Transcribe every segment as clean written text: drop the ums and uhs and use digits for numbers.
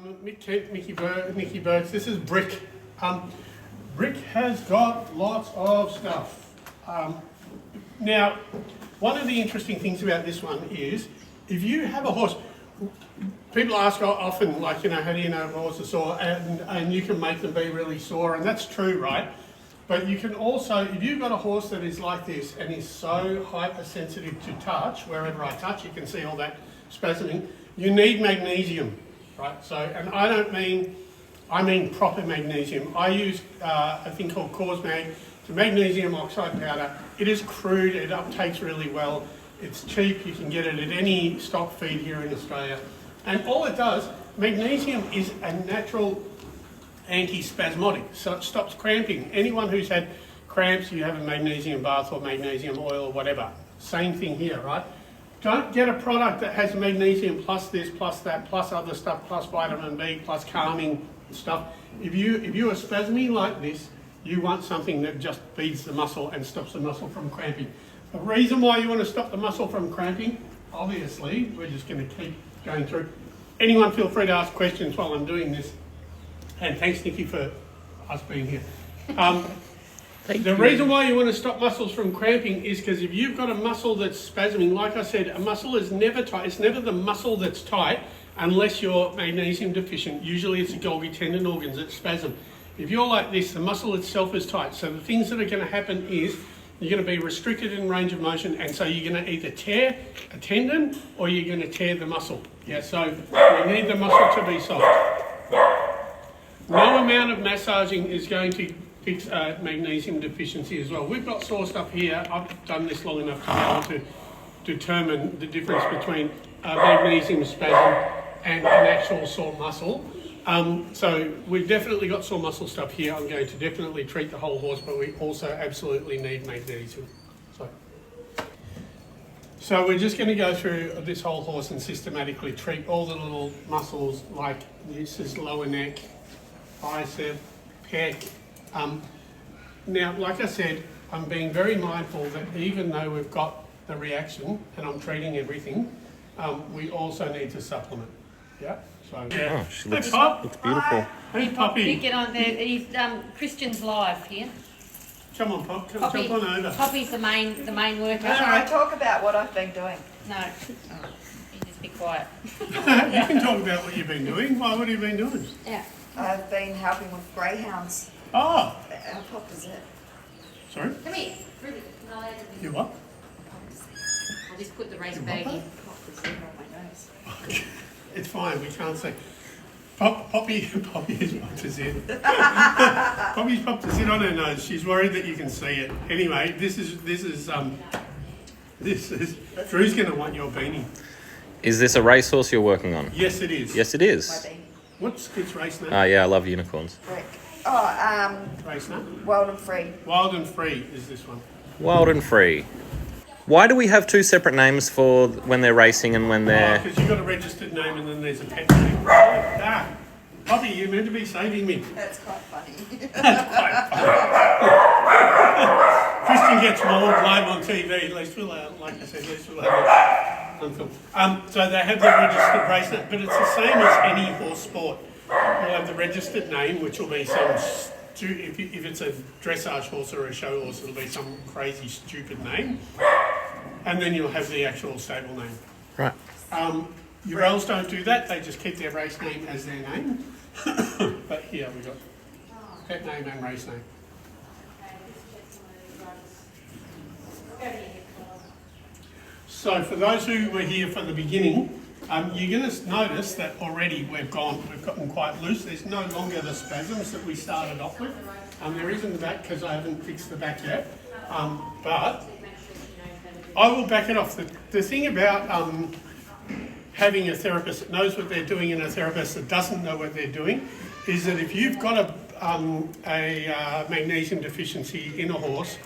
Mick Kent, Nicky Birds. This is Brick. Brick has got lots of stuff. Now, one of the interesting things about this one is, if you have a horse, people ask often, like, how do you know if a horse is sore? And you can make them be really sore, and that's true, right? But you can also, if you've got a horse that is like this and is so hypersensitive to touch, wherever I touch, you can see all that spasming, you need magnesium, right? So, and I mean proper magnesium. I use a thing called Mag. It's a magnesium oxide powder. It is crude, it uptakes really well. It's cheap, you can get it at any stock feed here in Australia. And all it does, magnesium is a natural anti-spasmodic, so it stops cramping. Anyone who's had cramps, you have a magnesium bath or magnesium oil or whatever. Same thing here, right? Don't get a product that has magnesium plus this, plus that, plus other stuff, plus vitamin B, plus calming stuff. If you are spasming like this, you want something that just feeds the muscle and stops the muscle from cramping. The reason why you want to stop the muscle from cramping, obviously, we're just going to keep going through. Anyone feel free to ask questions while I'm doing this. And thanks, Nikki, for us being here. The reason why you want to stop muscles from cramping is because if you've got a muscle that's spasming, like I said, a muscle is never tight. It's never the muscle that's tight unless you're magnesium deficient. Usually it's the Golgi tendon organs that spasm. If you're like this, the muscle itself is tight. So the things that are going to happen is you're going to be restricted in range of motion, and so you're going to either tear a tendon or you're going to tear the muscle. Yeah, so you need the muscle to be soft. No amount of massaging is going to fix magnesium deficiency as well. We've got sore stuff here. I've done this long enough to be able to determine the difference between magnesium spasm and an actual sore muscle. So we've definitely got sore muscle stuff here. I'm going to definitely treat the whole horse, but we also absolutely need magnesium. So we're just going to go through this whole horse and systematically treat all the little muscles, like this is lower neck, bicep, pec. Now, like I said, I'm being very mindful that even though we've got the reaction and I'm treating everything, we also need to supplement. Yeah. So yeah. Oh, she looks beautiful. Hey, Poppy. You get on there. He's Christian's live here. Come on, Pop. Jump on over. Poppy's the main worker. Can I talk about what I've been doing? No. Oh, you just be quiet. You can talk about what you've been doing. What have you been doing? Yeah. I've been helping with greyhounds. Oh. Our pop is it. Sorry? Come here. You what? I'll just put the race bag in. It's fine, we can't see. Poppy has popped a zit. Poppy's popped a zit on her nose. She's worried that you can see it. Anyway, this is Drew's going to want your beanie. Is this a racehorse you're working on? Yes, it is. Yes, it is. My beanie. What's its race name? Yeah, I love unicorns. Brick. Race name? Wild and Free. Wild and Free is this one. Wild and Free. Why do we have two separate names for when they're racing and when they're... Because you've got a registered name and then there's a pet name. Ah, Poppy, you're meant to be saving me. That's quite funny. Christian gets mauled live on TV. At least we'll, like I said, at least we'll have it on film. So they have the registered race name, but it's the same as any horse sport. You'll have the registered name, which will be some... If it's a dressage horse or a show horse, it'll be some crazy, stupid name. And then you'll have the actual stable name. Right. Urals don't do that. They just keep their race name as their name. But here we've got pet name and race name. So for those who were here from the beginning, you're going to notice that already we've gotten quite loose. There's no longer the spasms that we started off with. There isn't the back because I haven't fixed the back yet. But I will back it off. The thing about having a therapist that knows what they're doing and a therapist that doesn't know what they're doing is that if you've got a magnesium deficiency in a horse,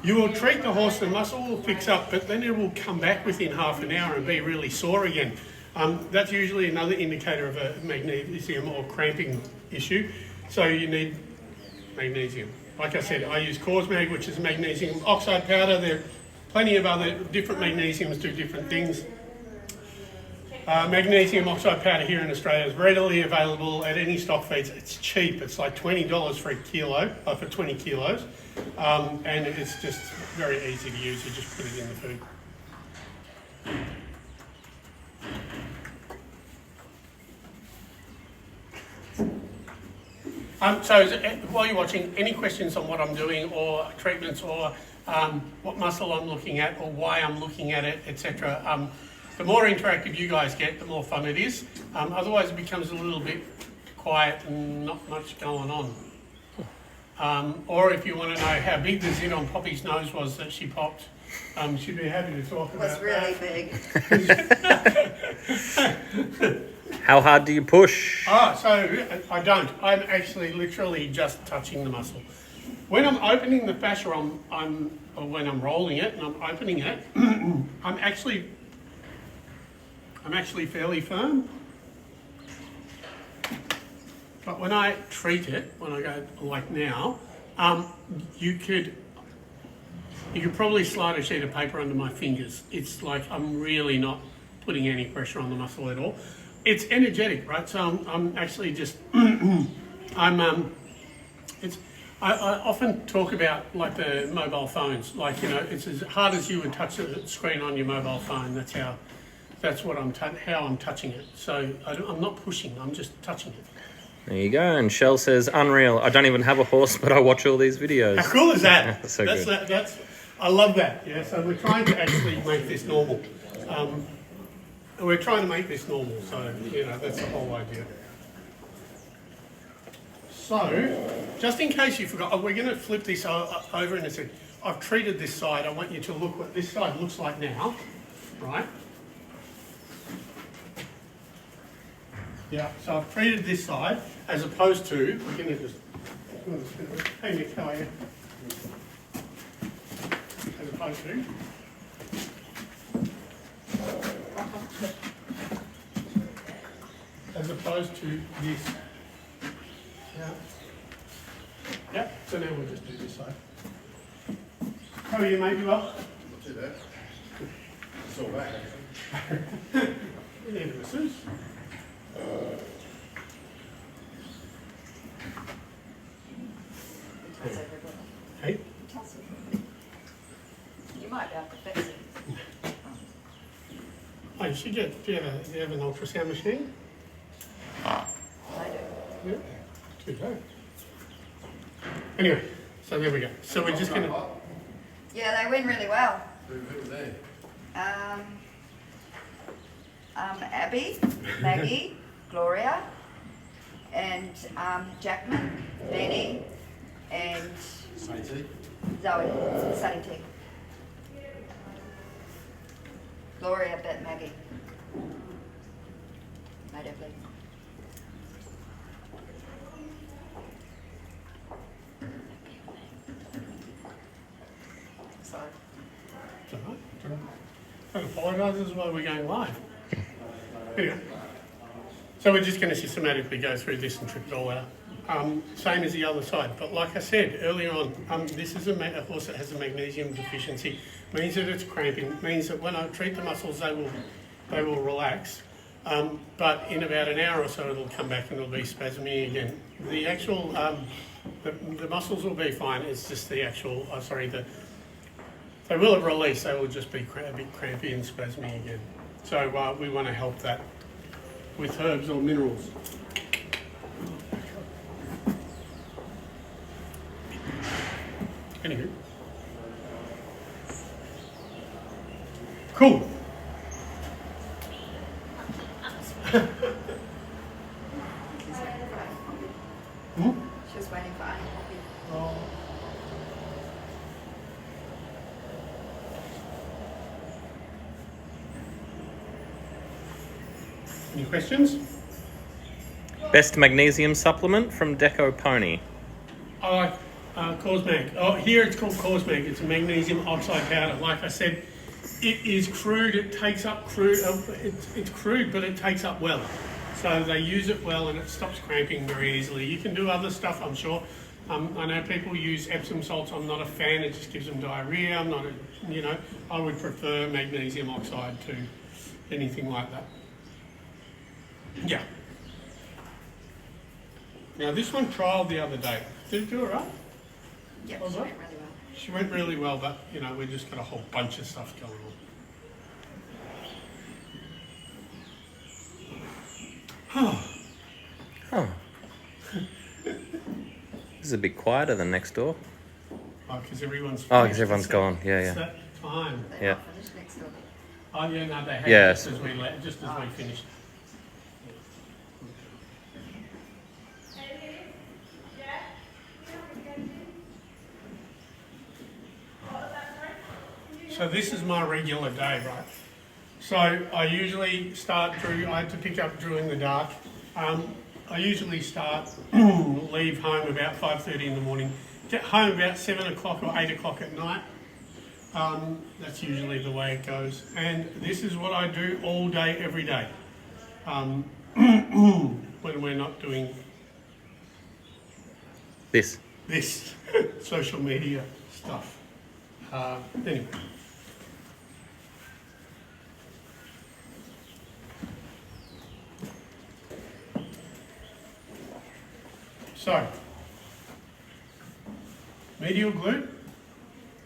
you will treat the horse, the muscle will fix up, but then it will come back within half an hour and be really sore again. That's usually another indicator of a magnesium or cramping issue. So you need magnesium. Like I said, I use Mag, which is magnesium oxide powder. There are plenty of other different magnesiums do different things. Magnesium oxide powder here in Australia is readily available at any stock feeds. It's cheap. It's like $20 for a kilo, for 20 kilos. And it's just very easy to use. You just put it in the food. While you're watching, any questions on what I'm doing or treatments or what muscle I'm looking at or why I'm looking at it, etc. The more interactive you guys get, the more fun it is. Otherwise it becomes a little bit quiet and not much going on. Or if you want to know how big the zit on Poppy's nose was that she popped, she'd be happy to talk about It was really big. How hard do you push? So I don't. I'm actually literally just touching the muscle. When I'm opening the fascia, or when I'm rolling it and I'm opening it, I'm actually fairly firm. But when I treat it, when I go like now, you could probably slide a sheet of paper under my fingers. It's like I'm really not putting any pressure on the muscle at all. It's energetic, right? So I'm actually just, I often talk about like the mobile phones, like, you know, it's as hard as you would touch the screen on your mobile phone. That's what how I'm touching it. So I'm not pushing, I'm just touching it. There you go. And Shell says, unreal. I don't even have a horse, but I watch all these videos. How cool is that? So good. I love that. Yeah. So we're trying to actually make this normal. We're trying to make this normal. So, you know, that's the whole idea. So, just in case you forgot, we're going to flip this over in a second. I've treated this side. I want you to look what this side looks like now, right? Yeah, so I've treated this side as opposed to, we're going to just, hey Nick, how are you? As opposed to, this. Yeah, so now we'll just do this side. How are you, mate? You well? Not too bad. It's all back, actually. We need a masseuse. Hey? You might be able to fix it. Oh, you should get, do you have an ultrasound machine? I do. Yeah. Too bad. Anyway, so there we go. So we're just going to... Yeah, they went really well. Who was there? Abby, Maggie, Gloria, and Jackman, Benny, and Sunny T. Zoe, Sunny T. Gloria bet Maggie. Made her bleed. Sorry. It's all right. It's all right. Don't apologise, this is why we're going live. Anyway, so we're just going to systematically go through this and trip it all out. Same as the other side, but like I said earlier on, this is a horse that has a magnesium deficiency. Means that it's cramping. Means that when I treat the muscles, they will relax. But in about an hour or so, it'll come back and it'll be spasming again. The actual the muscles will be fine. It's just the actual they will release. They will just be a bit crampy and spasming again. So we want to help that with herbs or minerals. Anywho. Cool. She was waiting for Annie Poppy. Oh. Any questions? Best magnesium supplement from Deco Pony. I like Cosmag. Oh, here it's called Cosmag. It's a magnesium oxide powder. Like I said, it is crude. It takes up crude. It's crude, but it takes up well. So they use it well, and it stops cramping very easily. You can do other stuff, I'm sure. I know people use Epsom salts. I'm not a fan. It just gives them diarrhea. I'm not, I would prefer magnesium oxide to anything like that. Yeah. Now this one trialled the other day. Did it do it right? Yep, Was she it? went really well. She went really well, but you know, we just got a whole bunch of stuff going on. Oh. This is a bit quieter than next door. Oh, because everyone's Oh, finished. because everyone's It's gone. that- Yeah, It's yeah. that time. They Yeah. might finish next door. Oh yeah, no, they had Yes. just as we finished. So this is my regular day, right? So I usually start Drew. I had to pick up Drew in the dark. I usually start leave home about 5:30 in the morning. Get home about 7 o'clock or 8 o'clock at night. That's usually the way it goes. And this is what I do all day, every day. When we're not doing This. this social media stuff. Anyway. So, medial glute,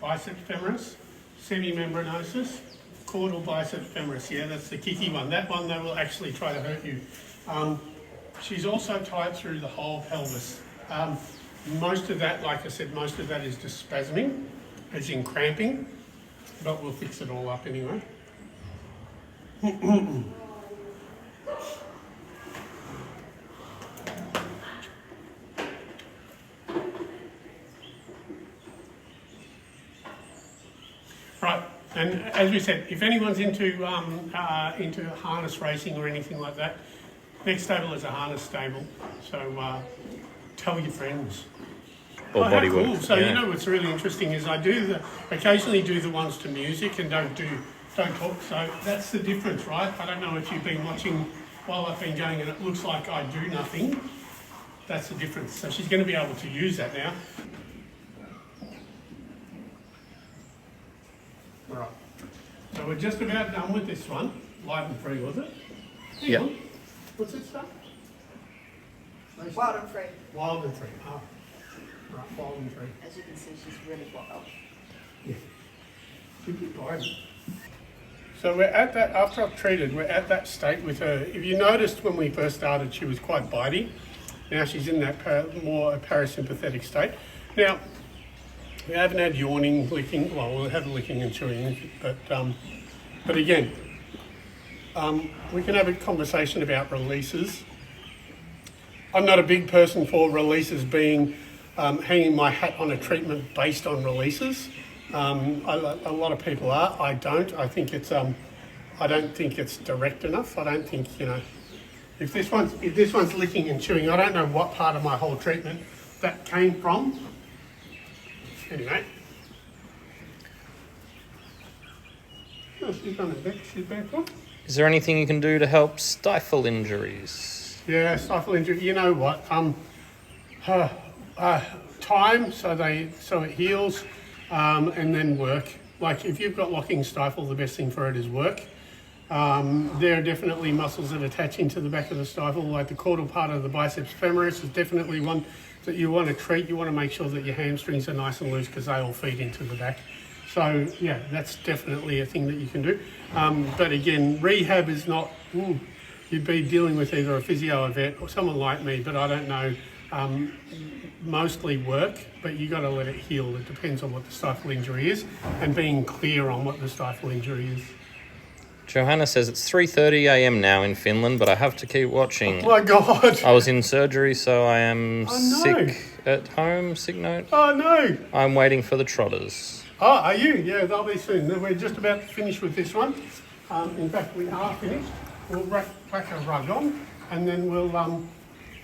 biceps femoris, semimembranosus, caudal biceps femoris. Yeah, that's the kicky one. That one, they will actually try to hurt you. She's also tied through the whole pelvis. Most of that, like I said, most of that is just spasming, as in cramping, but we'll fix it all up anyway. Right, and as we said, if anyone's into harness racing or anything like that, next stable is a harness stable. So tell your friends. Or how body cool. work. So yeah. you know what's really interesting is I occasionally do the ones to music and don't talk. So that's the difference, right? I don't know if you've been watching while I've been going and it looks like I do nothing. That's the difference. So she's going to be able to use that now. All right. So we're just about done with this one. Live and free, was it? Hang Yeah. on. What's it start? Wild and free. Wild and free. Oh. Right, wild and free. As you can see, she's really wild. Yeah. Should be fine. So we're at that, after I've treated, we're at that state with her. If you noticed when we first started, she was quite bitey. Now she's in that more parasympathetic state. Now, we haven't had yawning, licking, well, we'll have licking and chewing, but again, we can have a conversation about releases. I'm not a big person for releases being hanging my hat on a treatment based on releases. A lot of people are. I don't. I think it's. I don't think it's direct enough. I don't think if this one's licking and chewing. I don't know what part of my whole treatment that came from. Anyway. Oh, she's done it back. She's back on. Is there anything you can do to help stifle injuries? Yeah, stifle injury. You know what? Time so it heals, and then work. Like if you've got locking stifle, the best thing for it is work. There are definitely muscles that attach into the back of the stifle, like the caudal part of the biceps femoris is definitely one that you want to treat. You want to make sure that your hamstrings are nice and loose because they all feed into the back. So yeah, that's definitely a thing that you can do. But again, rehab is not. You'd be dealing with either a physio vet or someone like me, but I don't know. Mostly work, but you got to let it heal. It depends on what the stifle injury is, and being clear on what the stifle injury is. Johanna says it's 3:30 a.m. now in Finland, but I have to keep watching. Oh my God! I was in surgery, so I am Oh, no. sick at home. Sick note. Oh no! I'm waiting for the trotters. Oh, are you? Yeah, they'll be soon. We're just about to finish with this one. In fact, we are finished. We'll whack a rug on, and then we'll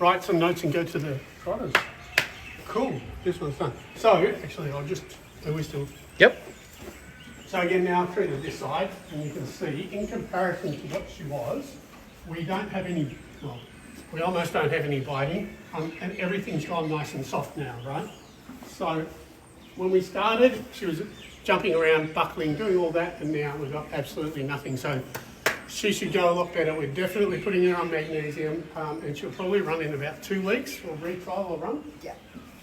write some notes and go to the trotters. Cool. This one's done. So, actually, are we still? Yep. So again, now I've treated this side, and you can see, in comparison to what she was, we don't have any, well, we almost don't have any biting, and everything's gone nice and soft now, right? So when we started, she was jumping around, buckling, doing all that, and now we've got absolutely nothing. So she should go a lot better. We're definitely putting her on magnesium, and she'll probably run in about 2 weeks, or retrial or run. Yeah.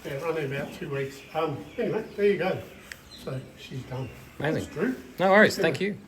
Yeah, run in about 2 weeks. Anyway, there you go. So she's done. Amazing. Thanks, Drew. No worries. Thank you.